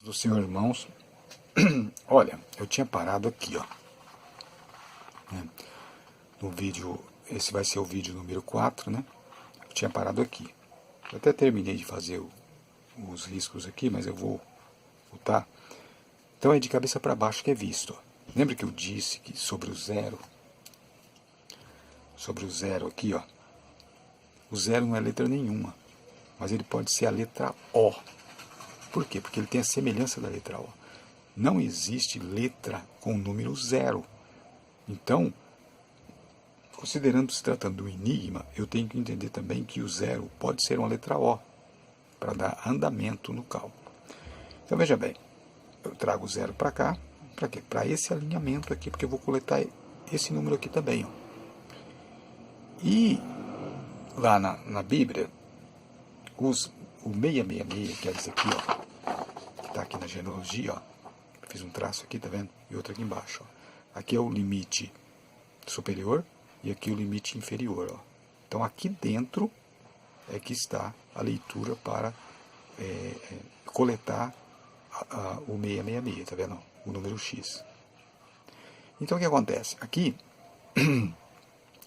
do Senhor, irmãos. Olha, eu tinha parado aqui, ó. No vídeo, esse vai ser o vídeo número 4, né? Eu tinha parado aqui. Eu até terminei de fazer os riscos aqui, mas eu vou voltar. Então é de cabeça para baixo que é visto, ó. Lembra que eu disse que sobre o zero aqui, ó. O zero não é letra nenhuma, mas ele pode ser a letra O. Por quê? Porque ele tem a semelhança da letra O. Não existe letra com o número zero. Então, considerando se tratando de um enigma, eu tenho que entender também que o zero pode ser uma letra O, para dar andamento no cálculo. Então veja bem, eu trago o zero para cá, para quê? Para esse alinhamento aqui, porque eu vou coletar esse número aqui também, ó. E lá na Bíblia, o 666, que é esse aqui, ó, que está aqui na genealogia, ó, fiz um traço aqui, tá vendo? E outro aqui embaixo, ó. Aqui é o limite superior e aqui o limite inferior, ó. Então aqui dentro é que está a leitura para coletar o 666, tá vendo? O número X. Então o que acontece? Aqui,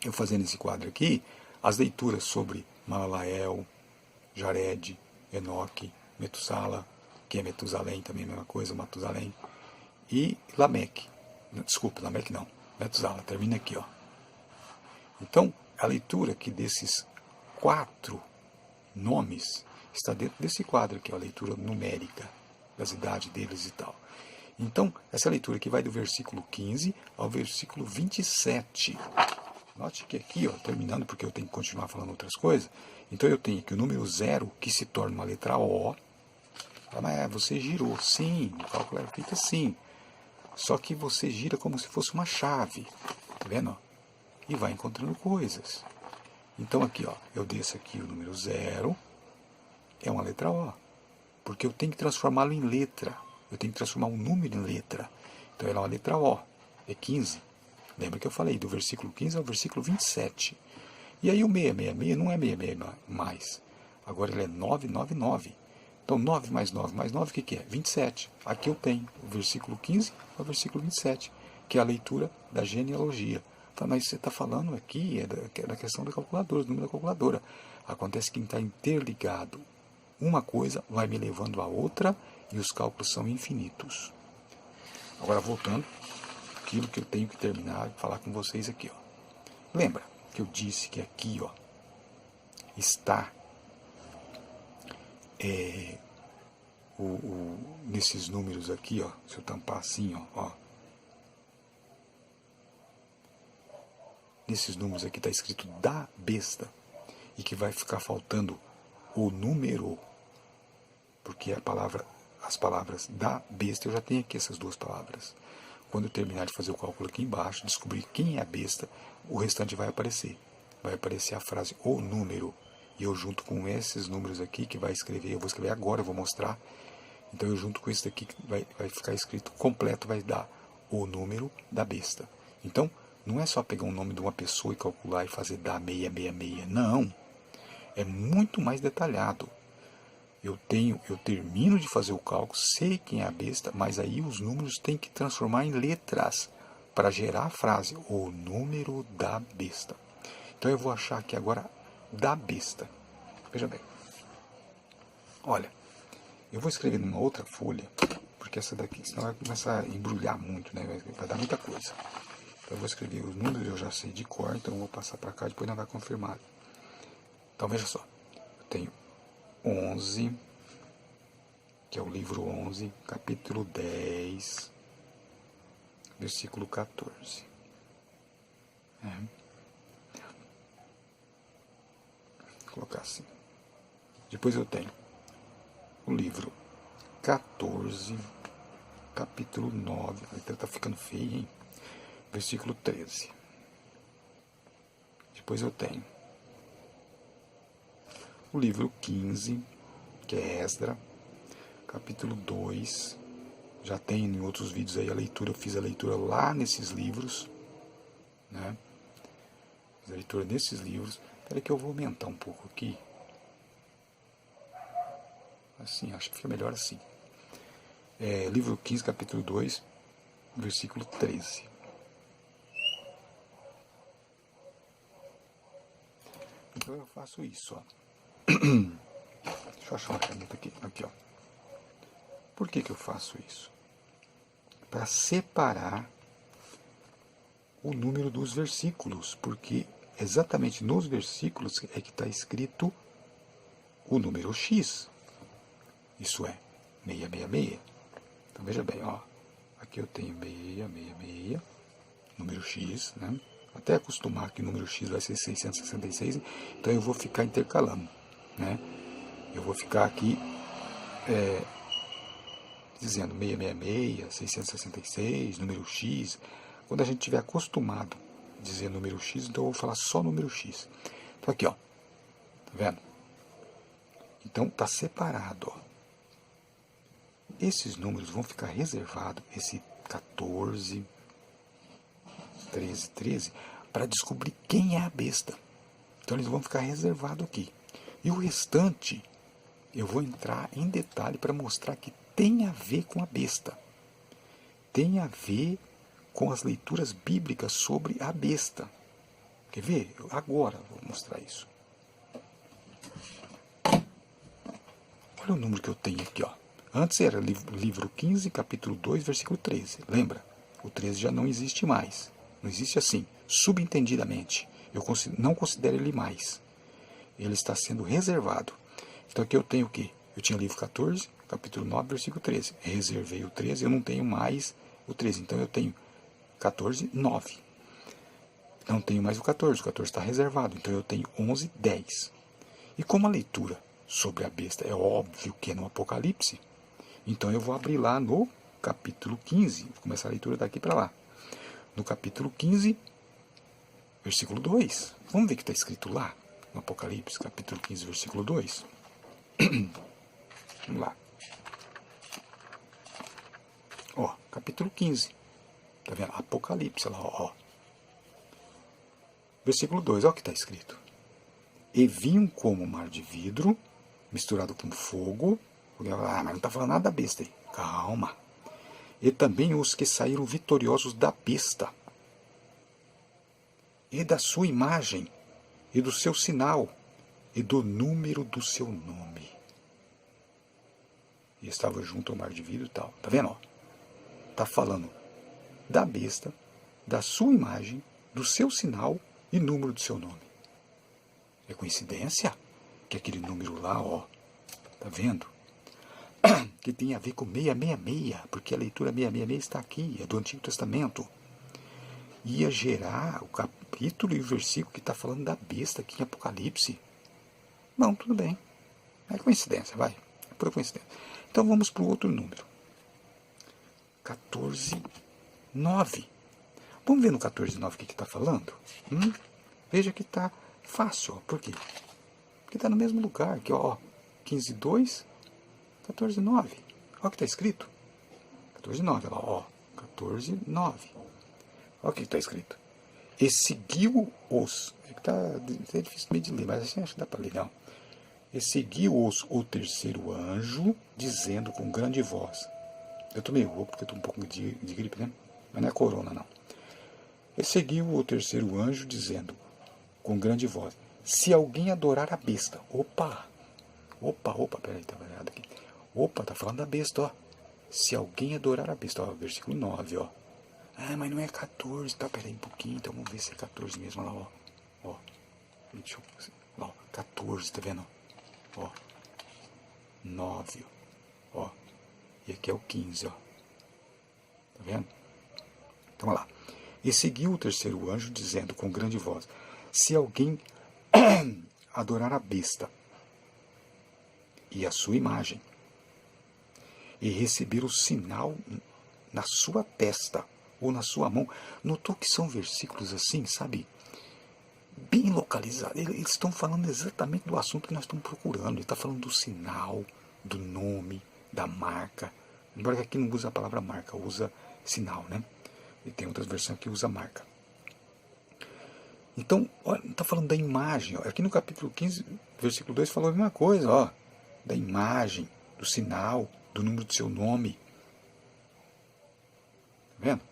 eu fazendo esse quadro aqui, as leituras sobre Malalael, Jared, Enoque, Metusala, que é Metusalém também, a mesma coisa, Matusalém, e Lameque. Desculpa, Lameque não, Metusala, termina aqui, ó. Então, a leitura aqui desses 4 nomes está dentro desse quadro aqui, ó, a leitura numérica das idades deles e tal. Então, essa leitura aqui vai do versículo 15 ao versículo 27. Note que aqui, ó, terminando, porque eu tenho que continuar falando outras coisas, então eu tenho aqui o número 0, que se torna uma letra O. Ah, mas você girou. Sim, o cálculo era feito assim. Só que você gira como se fosse uma chave. Tá vendo? E vai encontrando coisas. Então aqui, ó, eu desço aqui o número 0, é uma letra O. Porque eu tenho que transformá-lo em letra. Eu tenho que transformar um número em letra. Então ela é uma letra O. É 15. Lembra que eu falei do versículo 15 ao versículo 27. E aí o 666 não é 666 mais. Agora ele é 999. Então 9 mais 9 mais 9, o que é? 27. Aqui eu tenho o versículo 15 ao versículo 27, que é a leitura da genealogia. Então, mas você está falando aqui é da questão da calculadora, do número da calculadora. Acontece que está interligado. Uma coisa vai me levando a outra e os cálculos são infinitos. Agora voltando, aquilo que eu tenho que terminar e falar com vocês aqui, ó. Lembra que eu disse que aqui, ó, está nesses números aqui, ó, se eu tampar assim, ó, nesses números aqui está escrito da besta, e que vai ficar faltando o número, porque as palavras da besta, eu já tenho aqui essas duas palavras. Quando eu terminar de fazer o cálculo aqui embaixo, descobrir quem é a besta, o restante vai aparecer. Vai aparecer a frase o número. E eu junto com esses números aqui que vai escrever, eu vou escrever agora, eu vou mostrar. Então eu junto com isso daqui que vai ficar escrito completo, vai dar o número da besta. Então, não é só pegar o nome de uma pessoa e calcular e fazer dar 666. Não. É muito mais detalhado. Eu termino de fazer o cálculo, sei quem é a besta, mas aí os números têm que transformar em letras para gerar a frase, o número da besta. Então eu vou achar aqui agora da besta. Veja bem. Olha, eu vou escrever numa outra folha, porque essa daqui, senão vai começar a embrulhar muito, né? Vai dar muita coisa. Então eu vou escrever os números, eu já sei de cor, então eu vou passar para cá, depois não vai confirmar. Então veja só, eu tenho 11, que é o livro 11, capítulo 10, versículo 14. Vou colocar assim. Depois eu tenho o livro 14, capítulo 9, a letra tá ficando feia, hein? Versículo 13. Depois eu tenho o livro 15, que é Esdra, capítulo 2, já tem em outros vídeos aí a leitura, eu fiz a leitura lá nesses livros, né? Fiz a leitura desses livros. Espera que eu vou aumentar um pouco aqui. Assim, acho que fica melhor assim. livro 15, capítulo 2, versículo 13. Então eu faço isso, ó. Deixa eu achar uma caneta aqui. Aqui, ó. Por que eu faço isso? Para separar o número dos versículos, porque exatamente nos versículos é que está escrito o número X. Isso é 666. Então veja bem, ó. Aqui eu tenho 666, número X, né? Até acostumar que o número X vai ser 666, então eu vou ficar intercalando, né? Eu vou ficar aqui dizendo 666, 666, número X. Quando a gente estiver acostumado a dizer número X, então eu vou falar só número X. Então aqui, ó. Tá vendo? Então tá separado, ó. Esses números vão ficar reservados, esse 14, 13, para descobrir quem é a besta. Então eles vão ficar reservados aqui. E o restante, eu vou entrar em detalhe para mostrar que tem a ver com a besta. Tem a ver com as leituras bíblicas sobre a besta. Quer ver? Agora eu vou mostrar isso. Olha o número que eu tenho aqui, ó. Antes era livro 15, capítulo 2, versículo 13. Lembra? O 13 já não existe mais. Não existe assim, subentendidamente. Eu não considero ele mais. Ele está sendo reservado. Então aqui eu tenho o quê? Eu tinha livro 14, capítulo 9, versículo 13. Reservei o 13, eu não tenho mais o 13. Então eu tenho 14, 9. Não tenho mais o 14 está reservado. Então eu tenho 11, 10. E como a leitura sobre a besta é óbvio que é no Apocalipse, então eu vou abrir lá no capítulo 15. Vou começar a leitura daqui para lá. No capítulo 15, versículo 2. Vamos ver o que está escrito lá no Apocalipse, capítulo 15, versículo 2. Vamos lá. Ó, capítulo 15. Tá vendo? Apocalipse lá, ó. Versículo 2, ó o que está escrito. E vinham como mar de vidro, misturado com fogo. Ah, mas não está falando nada da besta aí. Calma. E também os que saíram vitoriosos da besta, e da sua imagem, e do seu sinal, e do número do seu nome. E estava junto ao mar de vidro e tal. Tá vendo? Está falando da besta, da sua imagem, do seu sinal e número do seu nome. É coincidência que aquele número lá, ó, tá vendo? Que tem a ver com 666, porque a leitura 666 está aqui, é do Antigo Testamento. Ia gerar o capítulo e o versículo que está falando da besta aqui em Apocalipse. Bom, tudo bem. É coincidência, vai. É pura coincidência. Então vamos para o outro número. 14, 9. Vamos ver no 14, 9 o que está falando? Veja que está fácil. Ó. Por quê? Porque está no mesmo lugar. Aqui, ó. 15, 2, 14, 9. Olha o que está escrito. 14, 9. Olha lá, ó. 14, 9. Olha o que está escrito. E seguiu-os. É difícil meio de ler, mas assim acho que dá para ler, não. E seguiu-os o terceiro anjo, dizendo com grande voz. Eu estou meio rouco porque estou um pouco de gripe, né? Mas não é corona, não. E seguiu o terceiro anjo, dizendo com grande voz. Se alguém adorar a besta. Opa, peraí, tá errado aqui. Opa, tá falando da besta, ó. Se alguém adorar a besta, ó, versículo 9, ó. Ah, mas não é 14, tá, peraí um pouquinho, então vamos ver se é 14 mesmo, olha lá, ó. Deixa eu, ó, 14, tá vendo? Ó, 9, ó. E aqui é o 15, ó. Tá vendo? Então, olha lá. E seguiu o terceiro anjo, dizendo com grande voz, se alguém adorar a besta e a sua imagem, e receber o sinal na sua testa ou na sua mão. Notou que são versículos assim, sabe? Bem localizados. Eles estão falando exatamente do assunto que nós estamos procurando. Ele está falando do sinal, do nome, da marca. Embora que aqui não usa a palavra marca, usa sinal, né? E tem outras versões que usa marca. Então, está falando da imagem. Ó. Aqui no capítulo 15, versículo 2, falou a mesma coisa. Ó, da imagem, do sinal, do número do seu nome. vendo?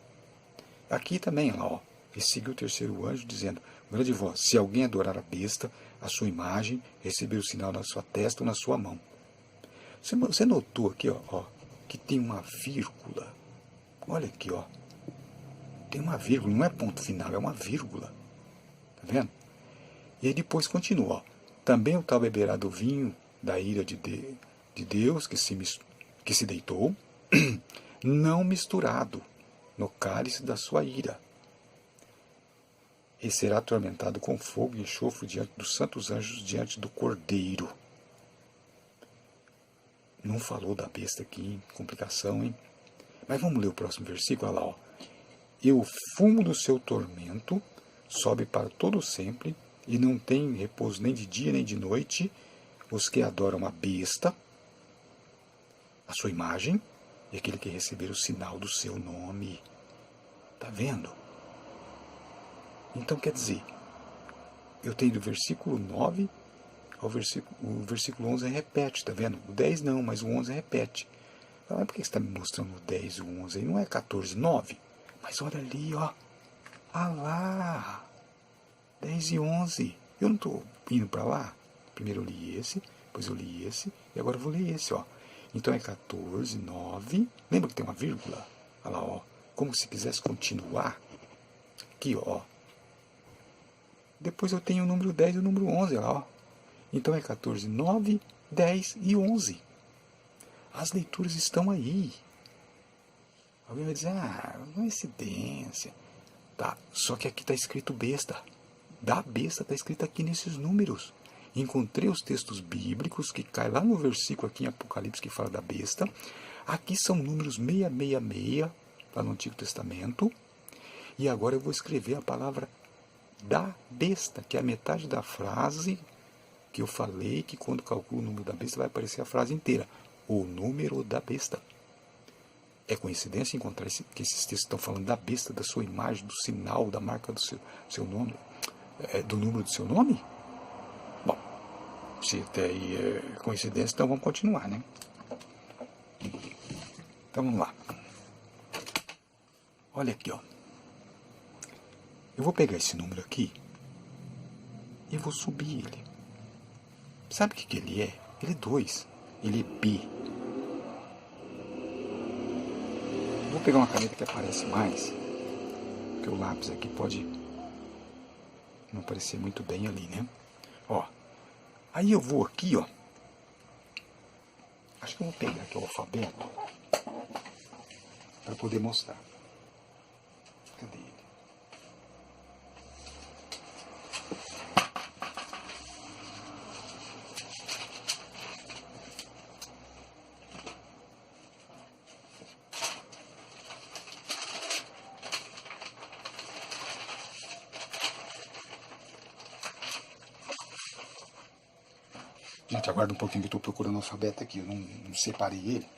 Aqui também, olha lá, ó. E seguiu o terceiro anjo, dizendo, grande voz, se alguém adorar a besta, a sua imagem, receber o sinal na sua testa ou na sua mão. Você notou aqui, ó, que tem uma vírgula? Olha aqui, ó. Tem uma vírgula, não é ponto final, é uma vírgula. Tá vendo? E aí depois continua, ó. Também o tal beberá do vinho da ira de Deus que se deitou, não misturado no cálice da sua ira. E será atormentado com fogo e enxofre diante dos santos anjos, diante do Cordeiro. Não falou da besta aqui, hein? Complicação, hein? Mas vamos ler o próximo versículo, olha lá, ó. E o fumo do seu tormento sobe para todo sempre, e não tem repouso nem de dia nem de noite, os que adoram a besta, a sua imagem, e aquele que receber o sinal do seu nome. Tá vendo? Então quer dizer, eu tenho do versículo 9 ao o versículo 11 repete, tá vendo? O 10 não, mas o 11 repete. Mas por que você está me mostrando o 10 e o 11 aí? Não é 14, 9? Mas olha ali, ó. Ah lá, 10 e 11. Eu não estou indo para lá. Primeiro eu li esse, depois eu li esse, e agora eu vou ler esse, ó. Então é 14, 9. Lembra que tem uma vírgula? Olha lá, ó. Como se quisesse continuar. Aqui, ó. Depois eu tenho o número 10 e o número 11, olha lá, ó. Então é 14, 9, 10 e 11. As leituras estão aí. Alguém vai dizer, coincidência. Tá, só que aqui está escrito besta. Da besta está escrito aqui nesses números. Encontrei os textos bíblicos que cai lá no versículo aqui em Apocalipse que fala da besta. Aqui são números 666, lá no Antigo Testamento. E agora eu vou escrever a palavra da besta, que é a metade da frase que eu falei, que quando calculo o número da besta vai aparecer a frase inteira. O número da besta. É coincidência encontrar que esses textos estão falando da besta, da sua imagem, do sinal, da marca do seu nome, do número do seu nome? Bom, se até aí é coincidência, então vamos continuar, né? Então vamos lá. Olha aqui, ó. Eu vou pegar esse número aqui e vou subir ele. Sabe o que ele é? Ele é 2. Ele é B. Vou pegar uma caneta que aparece mais, porque o lápis aqui pode não aparecer muito bem ali, né? Ó, aí eu vou aqui, ó. Acho que eu vou pegar aqui o alfabeto para poder mostrar. Cadê ele? Gente, aguarda um pouquinho que eu estou procurando o alfabeto aqui. Eu não separei ele.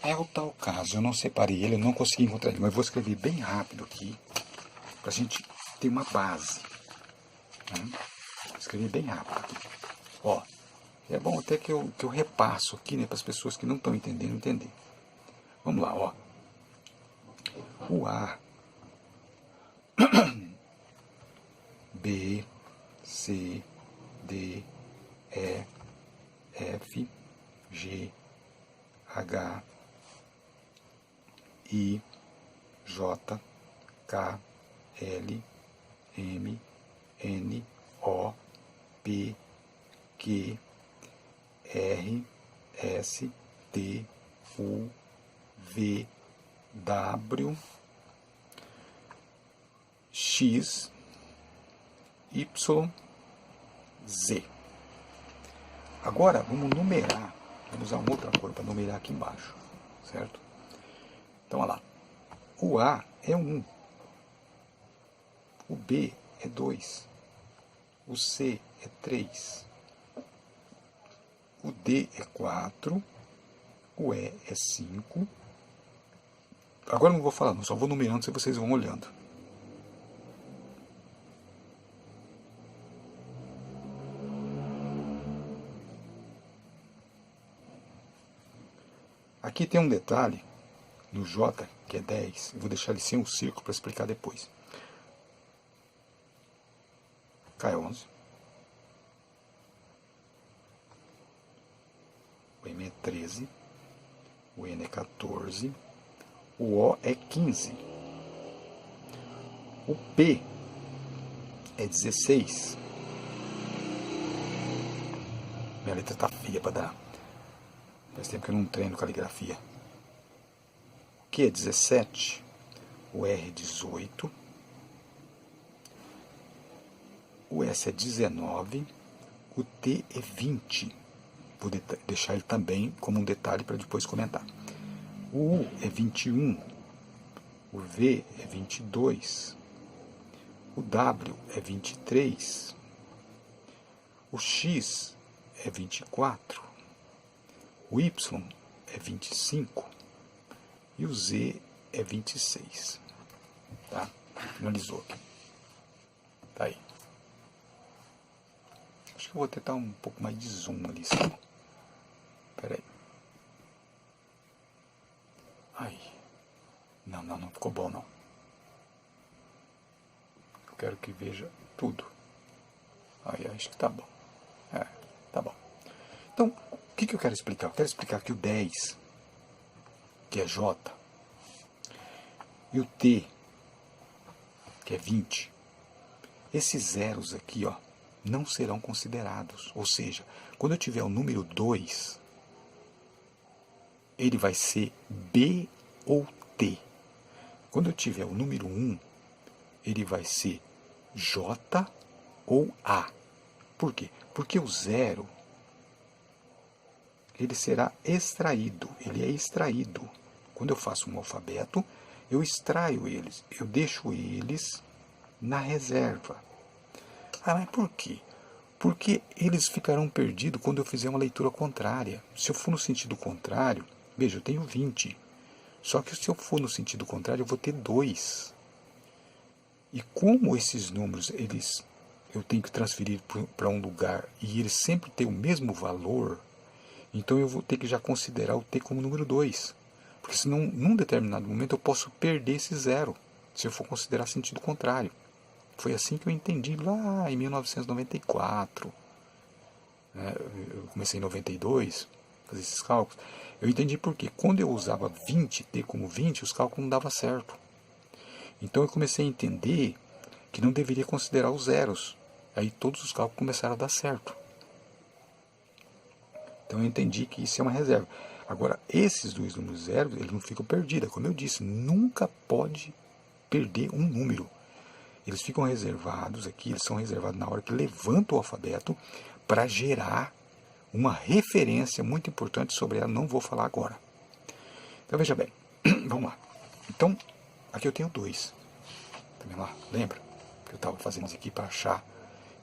É o tal caso, eu não separei ele, eu não consegui encontrar ele, mas eu vou escrever bem rápido aqui, pra gente ter uma base. Né? Escrever bem rápido aqui. Ó, é bom até que eu repasso aqui, né, para as pessoas que não estão entendendo, entender. Vamos lá, ó. O A, B, C, D, E, F, G, H, I, J, K, L, M, N, O, P, Q, R, S, T, U, V, W, X, Y, Z. Agora vamos numerar, vamos usar uma outra cor para numerar aqui embaixo, certo? Então, olha lá. O A é 1. O B é 2. o C é 3, o D é 4, o E é 5. Agora eu não vou falar, não, só vou numerando se vocês vão olhando. Aqui tem um detalhe no J, que é 10. Eu vou deixar ele sem o círculo para explicar depois. K é 11. O M é 13. O N é 14. O O é 15. O P é 16. Minha letra tá feia para dar. Faz tempo que eu não treino caligrafia. O Q é 17. O R é 18. O S é 19. O T é 20. Vou deixar ele também como um detalhe para depois comentar. O U é 21. O V é 22. O W é 23. O X é 24. O Y é 25 e o Z é 26. Tá? Finalizou aqui. Tá aí. Acho que eu vou tentar um pouco mais de zoom ali, sabe? Pera aí. Aí. Não ficou bom não. Eu quero que veja tudo. Aí, acho que tá bom. É, tá bom. Então, o que eu quero explicar? Eu quero explicar que o 10, que é J, e o T, que é 20, esses zeros aqui, ó, não serão considerados. Ou seja, quando eu tiver o número 2, ele vai ser B ou T. Quando eu tiver o número 1, ele vai ser J ou A. Por quê? Porque o zero, ele será extraído, ele é extraído. Quando eu faço um alfabeto, eu extraio eles, eu deixo eles na reserva. Ah, mas por quê? Porque eles ficarão perdidos quando eu fizer uma leitura contrária. Se eu for no sentido contrário, veja, eu tenho 20. Só que se eu for no sentido contrário, eu vou ter 2. E como esses números, eu tenho que transferir para um lugar e eles sempre têm o mesmo valor, então eu vou ter que já considerar o T como número 2. Porque senão, num determinado momento, eu posso perder esse zero, se eu for considerar sentido contrário. Foi assim que eu entendi lá em 1994. Eu comecei em 92, fazer esses cálculos. Eu entendi porque quando eu usava 20, T como 20, os cálculos não davam certo. Então eu comecei a entender que não deveria considerar os zeros. Aí todos os cálculos começaram a dar certo. Então eu entendi que isso é uma reserva. Agora, esses dois números zeros, eles não ficam perdidos. Como eu disse, nunca pode perder um número. Eles ficam reservados aqui, eles são reservados na hora que levanta o alfabeto para gerar uma referência muito importante sobre ela. Não vou falar agora. Então veja bem, vamos lá. Então, aqui eu tenho 2. Também lá, lembra? Que eu estava fazendo isso aqui para achar.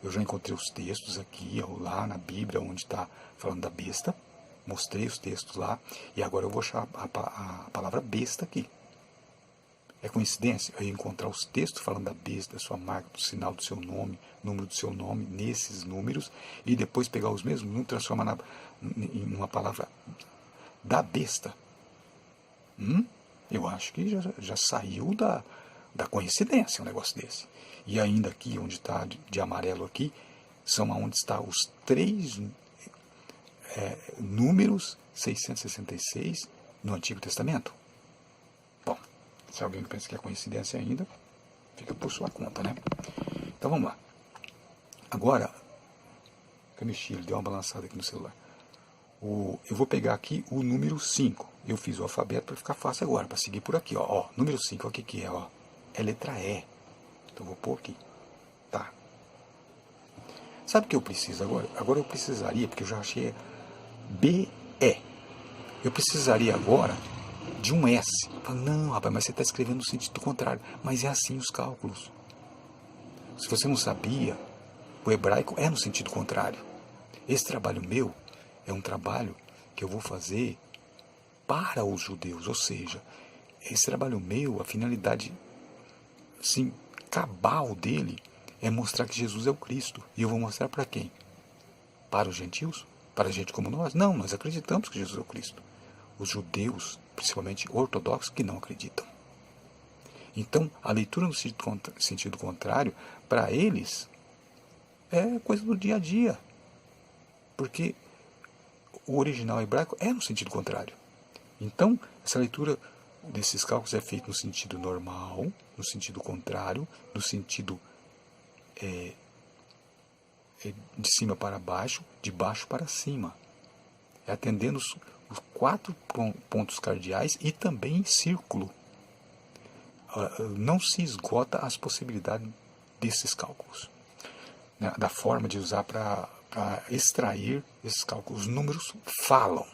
Eu já encontrei os textos aqui, ou lá na Bíblia, onde está falando da besta. Mostrei os textos lá. E agora eu vou achar a palavra besta aqui. É coincidência eu encontrar os textos falando da besta, da sua marca, do sinal do seu nome, número do seu nome, nesses números, e depois pegar os mesmos números e transformar em uma palavra da besta. Eu acho que já saiu da coincidência um negócio desse. E ainda aqui, onde está de amarelo aqui, são onde estão os 3 números 666 no Antigo Testamento. Bom, se alguém pensa que é coincidência ainda, fica por sua conta, né? Então vamos lá. Agora, que eu mexi, ele deu uma balançada aqui no celular. Eu vou pegar aqui o número 5. Eu fiz o alfabeto para ficar fácil agora, para seguir por aqui. Ó, número 5, olha o que é, ó. É letra E. Então eu vou pôr aqui. Tá. Sabe o que eu preciso agora? Agora eu precisaria, porque eu já achei BE. Eu precisaria agora de um S. Não, rapaz, mas você está escrevendo no sentido contrário. Mas é assim os cálculos. Se você não sabia, O hebraico é no sentido contrário. Esse trabalho meu é um trabalho que eu vou fazer para os judeus, ou seja, esse trabalho meu, a finalidade sim, cabal dele é mostrar que Jesus é o Cristo. E eu vou mostrar para quem? Para os gentios? Para gente como nós? Não, nós acreditamos que Jesus é o Cristo. Os judeus, principalmente ortodoxos, que não acreditam. Então, a leitura no sentido contrário, para eles, é coisa do dia a dia. Porque o original hebraico é no sentido contrário. Então, essa leitura desses cálculos é feita no sentido normal, no sentido contrário, no sentido de cima para baixo, de baixo para cima. É atendendo os 4 pontos cardeais e também em círculo. Não se esgota as possibilidades desses cálculos. Da forma de usar para extrair esses cálculos. Os números falam.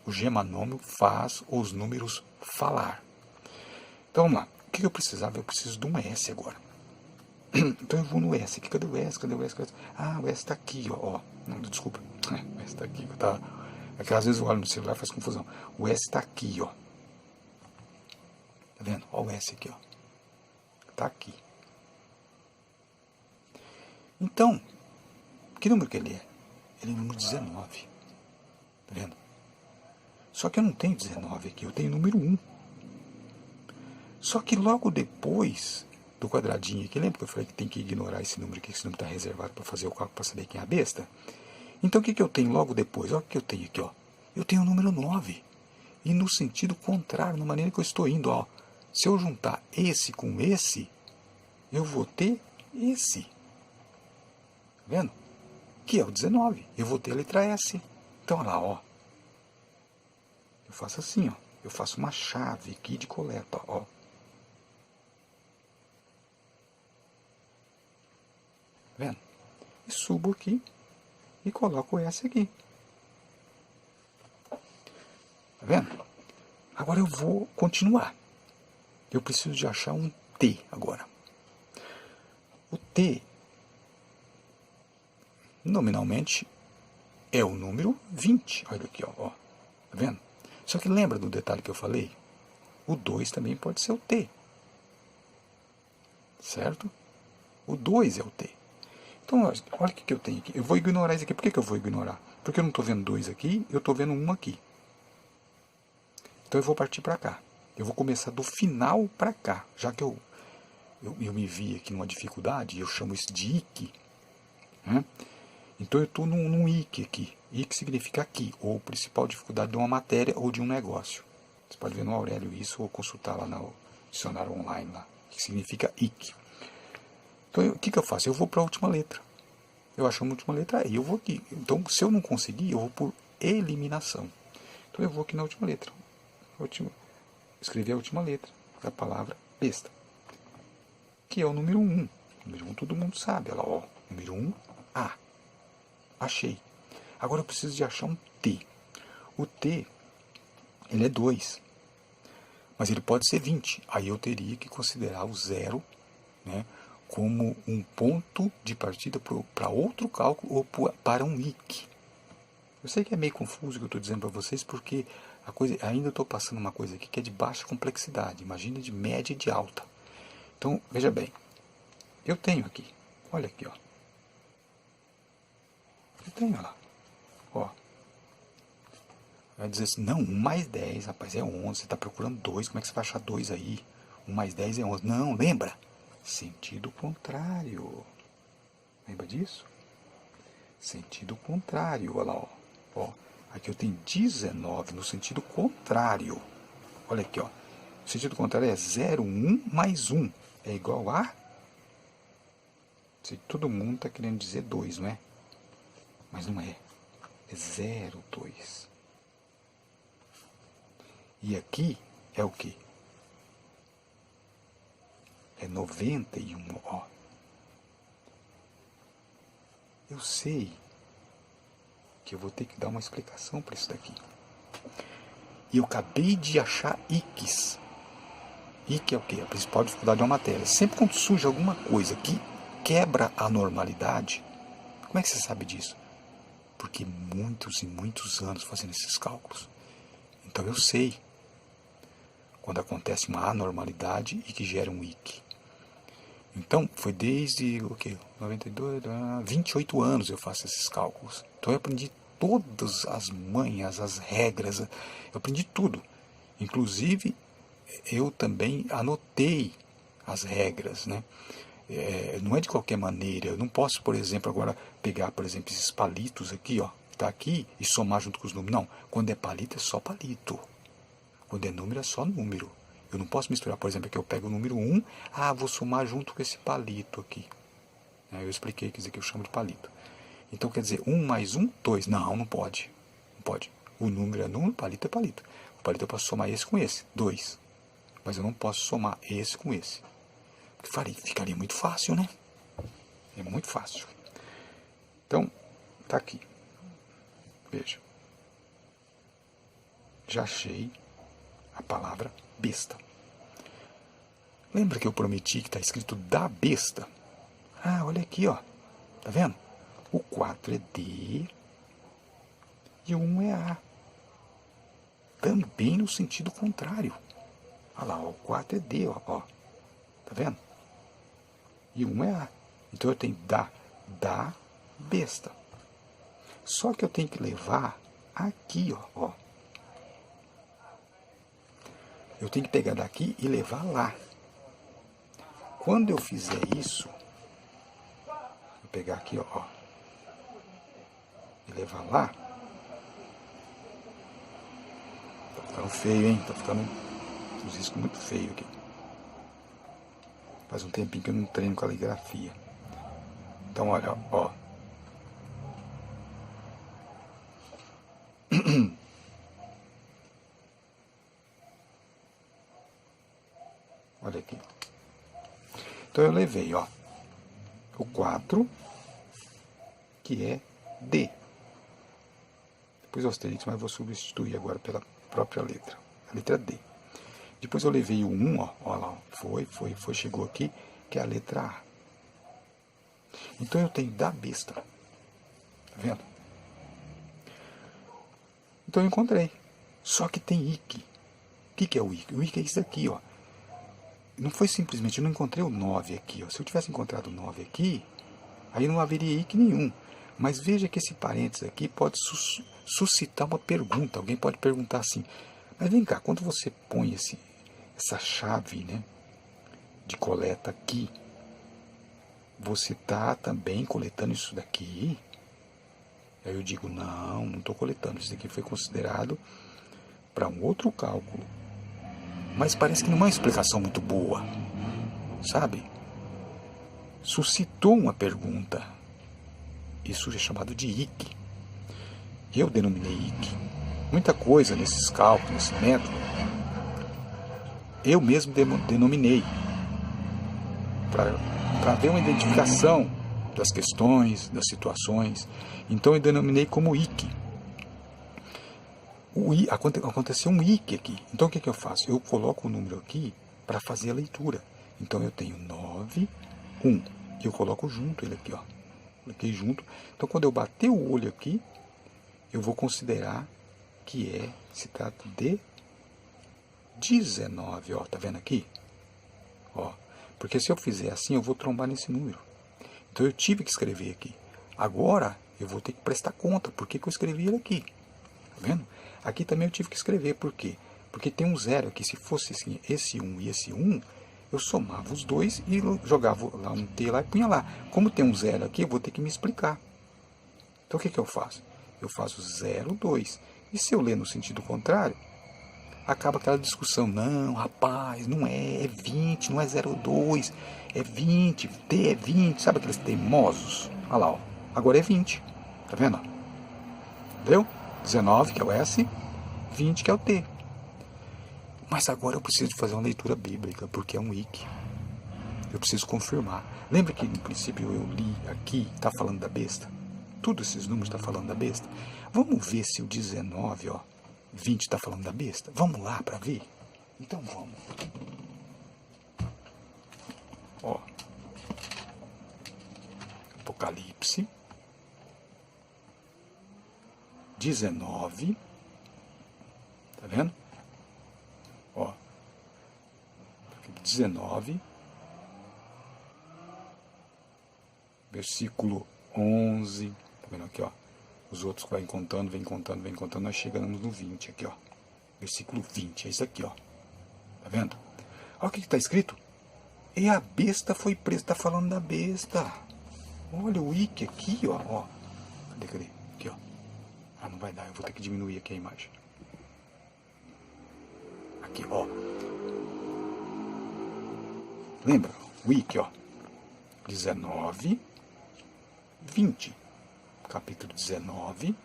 O gemanômio faz os números falar. Então vamos lá. O que eu precisava? Eu preciso de um S agora. Então eu vou no S aqui. Cadê o S? Cadê o S? Ah, o S está aqui, ó. Não, desculpa. O S está aqui. Tá. É que às vezes eu olho no celular e faz confusão. O S está aqui, ó. Tá vendo? Ó o S aqui, ó. Tá aqui. Então, que número que ele é? Ele é o número 19. Tá vendo? Só que eu não tenho 19 aqui, eu tenho o número 1. Só que logo depois do quadradinho aqui, lembra que eu falei que tem que ignorar esse número aqui, que esse número está reservado para fazer o cálculo para saber quem é a besta? Então o que eu tenho logo depois? Olha o que eu tenho aqui, ó. Eu tenho o número 9. E no sentido contrário, na maneira que eu estou indo, ó. Se eu juntar esse com esse, eu vou ter esse. Tá vendo? Que é o 19. Eu vou ter a letra S. Então, olha lá, ó. Eu faço assim, ó. Eu faço uma chave aqui de coleta, ó. Tá vendo? E subo aqui e coloco o S aqui. Tá vendo? Agora eu vou continuar. Eu preciso de achar um T agora. O T, nominalmente, é o número 20. Olha aqui, ó. Tá vendo? Só que lembra do detalhe que eu falei? O 2 também pode ser o T. Certo? O 2 é o T. Então, olha o que eu tenho aqui. Eu vou ignorar isso aqui. Por que eu vou ignorar? Porque eu não estou vendo 2 aqui, eu estou vendo 1 aqui. Então eu vou partir para cá. Eu vou começar do final para cá. Já que eu me vi aqui numa dificuldade, eu chamo isso de IC. Né? Então eu estou num IC aqui. IC significa aqui, ou principal dificuldade de uma matéria ou de um negócio. Você pode ver no Aurélio isso, ou consultar lá no dicionário online, lá, que significa IC. Então o que eu faço? Eu vou para a última letra. Eu acho a última letra E, eu vou aqui. Então se eu não conseguir, eu vou por eliminação. Então eu vou aqui na última letra. Escrever a última letra da palavra besta, que é o número 1. O número 1 todo mundo sabe. Olha lá, ó. Número 1, A. Achei. Agora eu preciso de achar um T. O T, ele é 2. Mas ele pode ser 20. Aí eu teria que considerar o 0, né, como um ponto de partida para outro cálculo ou para um IC. Eu sei que é meio confuso o que eu estou dizendo para vocês, porque a coisa, ainda estou passando uma coisa aqui que é de baixa complexidade. Imagina de média e de alta. Então, veja bem. Eu tenho aqui. Olha aqui, ó. Eu tenho, olha lá. Ó. Vai dizer assim, não, 1 mais 10, rapaz, é 11. Você está procurando 2, como é que você vai achar 2 aí? 1 mais 10 é 11. Não, lembra? Sentido contrário. Lembra disso? Sentido contrário, olha lá, ó. Aqui eu tenho 19 no sentido contrário. Olha aqui, ó. O sentido contrário é 0, 1 mais 1. É igual a... Todo mundo está querendo dizer 2, não é? Mas não é. É 0, 2. E aqui é o quê? É 91, ó. Eu sei que eu vou ter que dar uma explicação para isso daqui. E eu acabei de achar ICs. IC é o quê? A principal dificuldade de uma matéria. Sempre quando surge alguma coisa que quebra a normalidade, Como é que você sabe disso? Porque muitos e muitos anos fazendo esses cálculos. Então eu sei quando acontece uma anormalidade e que gera um wiki. Então, foi desde o quê? 92, 28 anos eu faço esses cálculos. Então eu aprendi todas as manhas, as regras, eu aprendi tudo. Inclusive, eu também anotei as regras, né? Não é de qualquer maneira. Eu não posso, por exemplo, agora pegar, por exemplo, esses palitos aqui, ó, tá aqui, e somar junto com os números. Não, quando é palito é só palito. Quando é número é só número. Eu não posso misturar, por exemplo, aqui eu pego o número 1, vou somar junto com esse palito aqui. Eu expliquei, quer dizer, que eu chamo de palito. Então, quer dizer, 1 mais 1, 2. Não, não pode. Não pode. O número é número, palito é palito. O palito eu posso somar esse com esse, 2. Mas eu não posso somar esse com esse. Porque ficaria muito fácil, né? É muito fácil. Então, tá aqui. Veja. Já achei a palavra besta. Lembra que eu prometi que está escrito da besta? Olha aqui, ó. Tá vendo? O 4 é D e o 1 é A. Também no sentido contrário. Olha lá, ó, o 4 é D, ó. Tá vendo? E o 1 é A. Então eu tenho da besta. Só que eu tenho que levar aqui, ó. Eu tenho que pegar daqui e levar lá. Quando eu fizer isso, vou pegar aqui, ó, e levar lá. Tá ficando feio, hein? Tá ficando uns riscos muito feio aqui. Faz um tempinho que eu não treino caligrafia. Então, olha, ó. Olha aqui. Então eu levei, ó, o 4, que é D. Depois o asterisco, mas eu vou substituir agora pela própria letra. A letra D. Depois eu levei o 1, ó lá, foi, chegou aqui, que é a letra A. Então eu tenho da besta. Tá vendo? Então eu encontrei. Só que tem IC. O que é o IC? O IC é isso aqui, ó. Não foi simplesmente, eu não encontrei o 9 aqui, ó. Se eu tivesse encontrado o 9 aqui, aí não haveria IC nenhum. Mas veja que esse parênteses aqui pode suscitar uma pergunta. Alguém pode perguntar assim, mas vem cá, quando você põe essa chave, né, de coleta aqui, você está também coletando isso daqui? Aí eu digo, não estou coletando. Isso daqui foi considerado para um outro cálculo. Mas parece que não é uma explicação muito boa, sabe? Suscitou uma pergunta. Isso é chamado de IC. Eu denominei IC. Muita coisa nesses cálculos, nesse método, eu mesmo denominei para ver uma identificação das questões, das situações. Então eu denominei como IC. Aconteceu um IC aqui. Então o que eu faço? Eu coloco o número aqui para fazer a leitura. Então eu tenho 9, 1. E eu coloco junto ele aqui, ó. Coloquei junto. Então quando eu bater o olho aqui, eu vou considerar que se trata de 19, ó. Tá vendo aqui? Ó. Porque se eu fizer assim, eu vou trombar nesse número. Então eu tive que escrever aqui. Agora eu vou ter que prestar conta. Por que eu escrevi ele aqui? Tá vendo? Aqui também eu tive que escrever. Por quê? Porque tem um zero aqui. Se fosse assim, esse 1 e esse 1, eu somava os dois e jogava lá um T lá e punha lá. Como tem um zero aqui, eu vou ter que me explicar. Então o que eu faço? Eu faço 0, 2. E se eu ler no sentido contrário, acaba aquela discussão. Não, rapaz, não é 20, não é 0,2, é 20, T é 20. Sabe aqueles teimosos? Olha lá, ó. Agora é 20. Tá vendo? Entendeu? 19, que é o S, 20, que é o T. Mas agora eu preciso de fazer uma leitura bíblica, porque é um IC. Eu preciso confirmar. Lembra que no princípio eu li aqui, está falando da besta? Todos esses números estão falando da besta. Vamos ver se o 19, ó, 20 está falando da besta? Vamos lá para ver? Então vamos. Ó. Apocalipse, 19. Tá vendo? Ó. 19. Versículo 11. Tá vendo aqui, ó? Os outros vêm contando, nós chegamos no 20 aqui, ó. Versículo 20, é isso aqui, ó. Tá vendo? Olha o que está escrito. E a besta foi presa. Está falando da besta. Olha o wiki aqui, ó. Cadê? Aqui, ó. Ah, não vai dar. Eu vou ter que diminuir aqui a imagem. Aqui, ó. Lembra? Wiki, ó. 19, 20. Capítulo 19,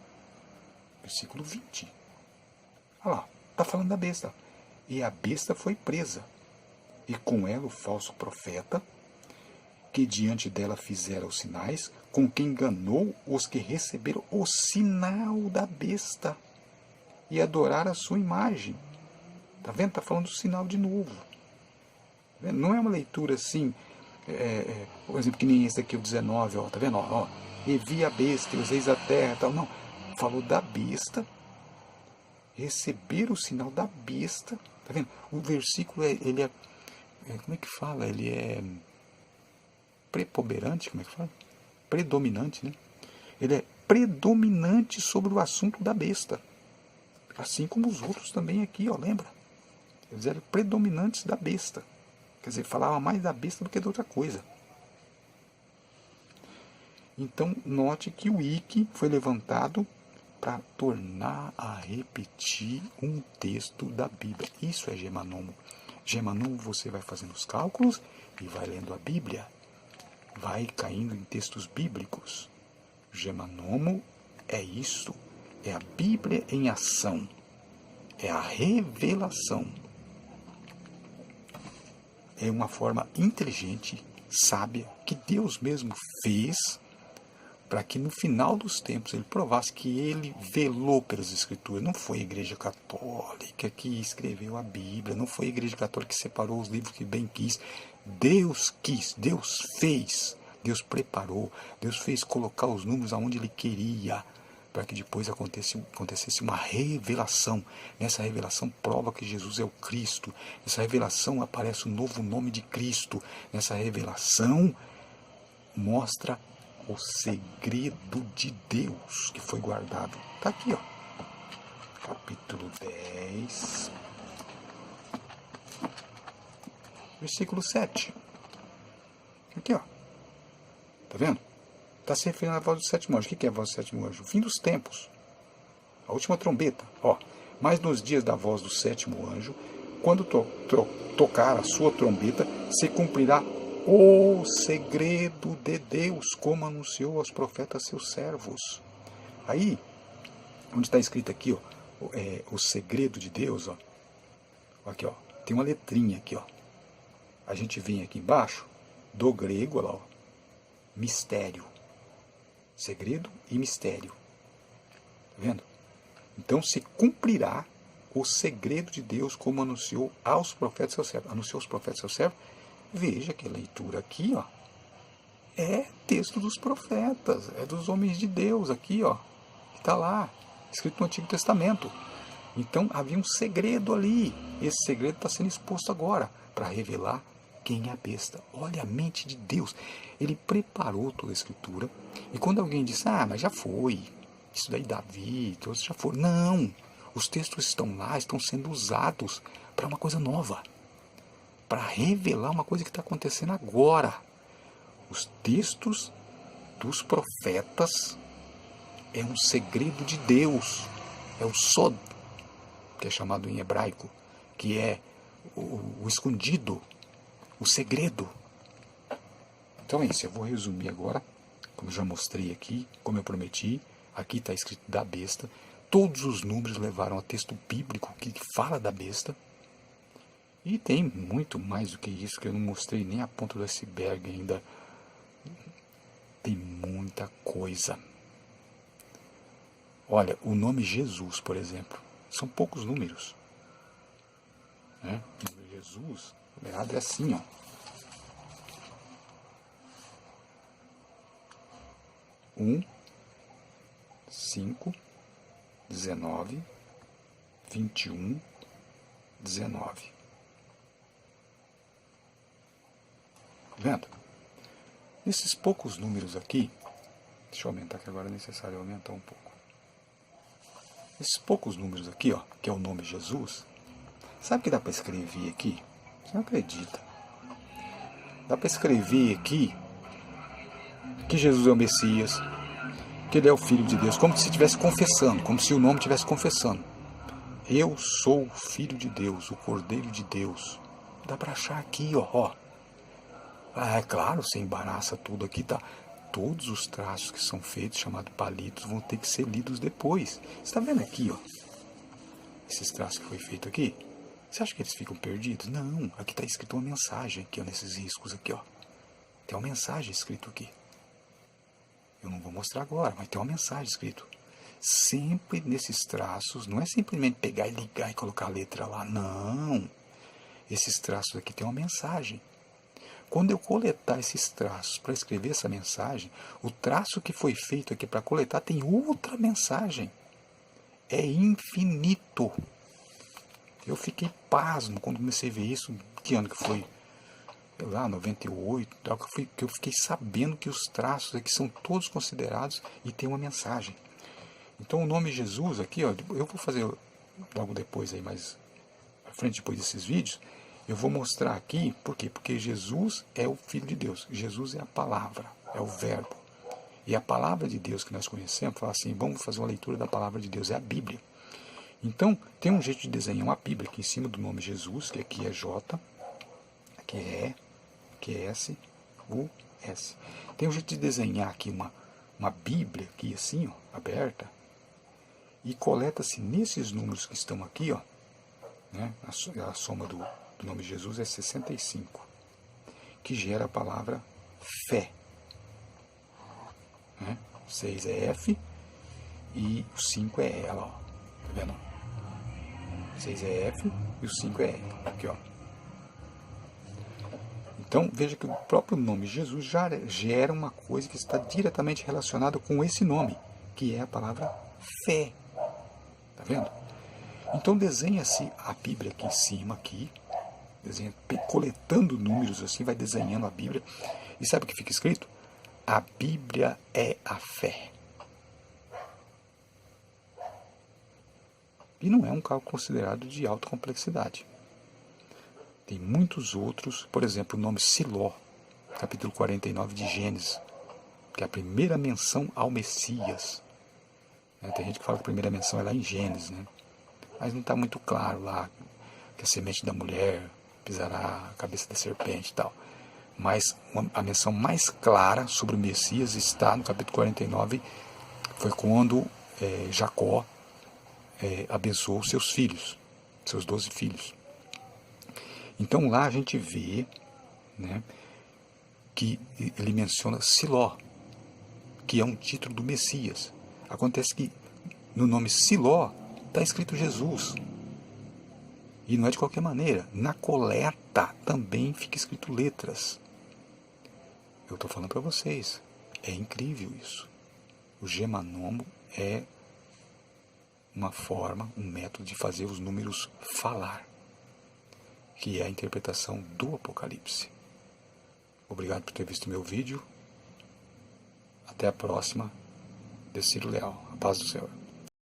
versículo 20. Olha lá. Está falando da besta. E a besta foi presa. E com ela o falso profeta, que diante dela fizera os sinais, com quem enganou os que receberam o sinal da besta e adoraram a sua imagem. Tá vendo? Tá falando do sinal de novo. Tá vendo? Não é uma leitura assim, por exemplo, que nem esse aqui, o 19, ó, tá vendo? Ó, e vi a besta, e os reis da terra, tal. Não, falou da besta, receberam o sinal da besta. Tá vendo? O versículo, ele é, como é que fala? Ele é preponderante, como é que fala? Predominante, né? Ele é predominante sobre o assunto da besta. Assim como os outros também aqui, ó, lembra? Eles eram predominantes da besta. Quer dizer, falava mais da besta do que de outra coisa. Então, note que o wiki foi levantado para tornar a repetir um texto da Bíblia. Isso é Gemanomo. Gemanomo, você vai fazendo os cálculos e vai lendo a Bíblia. Vai caindo em textos bíblicos. Gemanomo é isso. É a Bíblia em ação. É a revelação. É uma forma inteligente, sábia, que Deus mesmo fez para que no final dos tempos ele provasse que ele velou pelas Escrituras. Não foi a Igreja Católica que escreveu a Bíblia, não foi a Igreja Católica que separou os livros que bem quis. Deus quis, Deus fez, Deus preparou, Deus fez colocar os números aonde ele queria, para que depois acontecesse uma revelação. Nessa revelação prova que Jesus é o Cristo. Nessa revelação aparece o novo nome de Cristo. Nessa revelação mostra o segredo de Deus que foi guardado. Está aqui, ó. Capítulo 10, versículo 7. Aqui, ó. Tá vendo? Está se referindo à voz do sétimo anjo. O que é a voz do sétimo anjo? O fim dos tempos. A última trombeta. Ó. Mas nos dias da voz do sétimo anjo, quando tocar a sua trombeta, se cumprirá o segredo de Deus, como anunciou aos profetas seus servos. Aí, onde está escrito aqui, ó, o segredo de Deus, ó. Aqui, ó. Tem uma letrinha aqui, ó. A gente vem aqui embaixo, do grego, olha lá, ó, mistério. Segredo e mistério. Tá vendo? Então se cumprirá o segredo de Deus, como anunciou aos profetas seus servos. Anunciou aos profetas seus servos. Veja que a leitura aqui, ó, é texto dos profetas, é dos homens de Deus aqui, ó, que está lá, escrito no Antigo Testamento. Então havia um segredo ali. Esse segredo está sendo exposto agora para revelar quem é a besta. Olha a mente de Deus. Ele preparou toda a Escritura. E quando alguém diz, mas já foi, isso daí Davi, todos já foram. Não, os textos estão lá, estão sendo usados para uma coisa nova, para revelar uma coisa que está acontecendo agora. Os textos dos profetas é um segredo de Deus. É o sod, que é chamado em hebraico, que é o escondido, o segredo. Então é isso, eu vou resumir agora, como eu já mostrei aqui, como eu prometi. Aqui está escrito da besta. Todos os números levaram a texto bíblico que fala da besta. E tem muito mais do que isso, que eu não mostrei nem a ponta do iceberg ainda. Tem muita coisa. Olha, o nome Jesus, por exemplo, são poucos números. Né? O nome Jesus, numerado é assim, ó. 1, 5, 19, 21, 19. Tá vendo? Esses poucos números aqui, deixa eu aumentar que agora é necessário aumentar um pouco. Esses poucos números aqui, ó, que é o nome Jesus, sabe o que dá para escrever aqui? Você não acredita. Dá para escrever aqui que Jesus é o Messias, que ele é o Filho de Deus, como se estivesse confessando, como se o nome estivesse confessando. Eu sou o Filho de Deus, o Cordeiro de Deus. Dá para achar aqui, ó. Ah, é claro, você embaraça tudo aqui, tá? Todos os traços que são feitos, chamados palitos, vão ter que ser lidos depois. Você está vendo aqui, ó? Esses traços que foi feito aqui? Você acha que eles ficam perdidos? Não, aqui está escrito uma mensagem aqui, ó, nesses riscos aqui, ó. Tem uma mensagem escrito aqui. Eu não vou mostrar agora, mas tem uma mensagem escrito. Sempre nesses traços, não é simplesmente pegar e ligar e colocar a letra lá, não. Esses traços aqui tem uma mensagem. Quando eu coletar esses traços para escrever essa mensagem, o traço que foi feito aqui para coletar tem outra mensagem. É infinito. Eu fiquei pasmo quando comecei a ver isso. Que ano que foi? Sei lá, 98. Que eu fiquei sabendo que os traços aqui são todos considerados e tem uma mensagem. Então o nome Jesus aqui, ó, eu vou fazer logo depois aí, mais à frente, depois desses vídeos, eu vou mostrar aqui, por quê? Porque Jesus é o Filho de Deus, Jesus é a palavra, é o verbo. E a palavra de Deus que nós conhecemos, fala assim, vamos fazer uma leitura da palavra de Deus, é a Bíblia. Então, tem um jeito de desenhar uma Bíblia aqui em cima do nome Jesus, que aqui é J, aqui é E, aqui é S, U, S. Tem um jeito de desenhar aqui uma Bíblia, aqui assim, ó, aberta, e coleta-se nesses números que estão aqui, ó, né, a soma do nome Jesus é 65, que gera a palavra fé. Né? 6 é F e o 5 é E, ó. Tá vendo? 6 é F e o 5 é E. Aqui, ó. Então, veja que o próprio nome Jesus já gera uma coisa que está diretamente relacionada com esse nome, que é a palavra fé. Tá vendo? Então, desenha-se a Bíblia aqui em cima, aqui. Desenha, coletando números assim, vai desenhando a Bíblia. E sabe o que fica escrito? A Bíblia é a fé. E não é um cálculo considerado de alta complexidade. Tem muitos outros, por exemplo, o nome Siló, capítulo 49 de Gênesis, que é a primeira menção ao Messias. Tem gente que fala que a primeira menção é lá em Gênesis, né? Mas não está muito claro lá que a semente da mulher pisará a cabeça da serpente e tal. Mas a menção mais clara sobre o Messias está no capítulo 49, foi quando Jacó abençoou seus filhos, seus 12 filhos. Então lá a gente vê, né, que ele menciona Siló, que é um título do Messias. Acontece que no nome Siló está escrito Jesus. E não é de qualquer maneira. Na coleta também fica escrito letras. Eu estou falando para vocês. É incrível isso. O Gemanomo é uma forma, um método de fazer os números falar, que é a interpretação do Apocalipse. Obrigado por ter visto meu vídeo. Até a próxima. Deciro Leal. A paz do Senhor.